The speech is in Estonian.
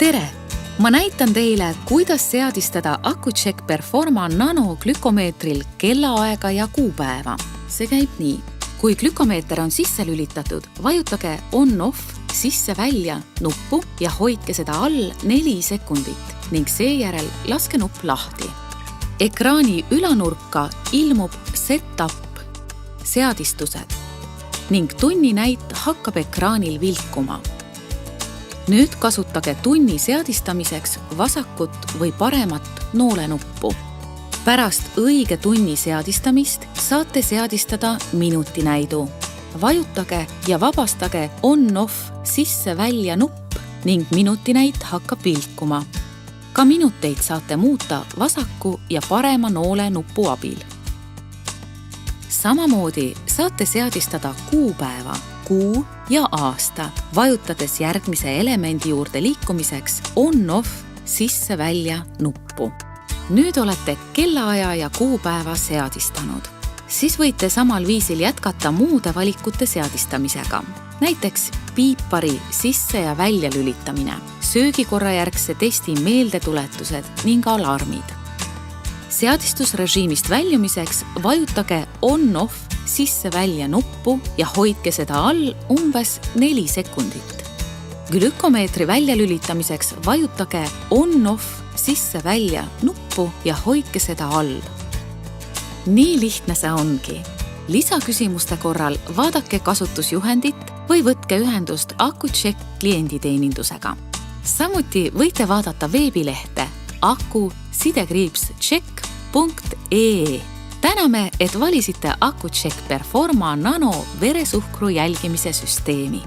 Tere! Ma näitan teile, kuidas seadistada Accu-Chek Performa Nano glükomeetril kellaaega ja kuupäeva. See käib nii. Kui glükomeeter on sisse lülitatud, vajutage on-off sisse-välja nuppu ja hoidke seda all 4 sekundit ning seejärel laske nupp lahti. Ekraani ülanurka ilmub setup, seadistused ning tunninäit hakkab ekraanil vilkuma. Nüüd kasutage tunni seadistamiseks vasakut või paremat noolenuppu. Pärast õige tunni seadistamist saate seadistada minutinäidu. Vajutage ja vabastage on-off sisse-välja nupp ning minutinäit hakkab vilkuma. Ka minuteid saate muuta vasaku ja parema noole nupu abil. Samamoodi saate seadistada kuupäeva, kuu ja aasta, vajutades järgmise elemendi juurde liikumiseks on-off sisse-välja nuppu. Nüüd olete kellaaja ja kuupäeva seadistanud. Siis võite samal viisil jätkata muude valikute seadistamisega. Näiteks piipari sisse- ja välja lülitamine, söögikorrajärgse testi meeldetuletused ning alarmid. Seadistusrežiimist väljumiseks vajutage on-off sisse-välja nuppu ja hoidke seda all umbes 4 sekundit. Glükomeetri välja lülitamiseks vajutage on-off sisse-välja nuppu ja hoidke seda all. Nii lihtne see ongi. Lisaküsimuste korral vaadake kasutusjuhendit või võtke ühendust Accu-Chek klienditeenindusega. Samuti võite vaadata veebilehte accu-chek.ee. Täname, et valisite Accu-Chek Performa Nano veresuhkru jälgimise süsteemi.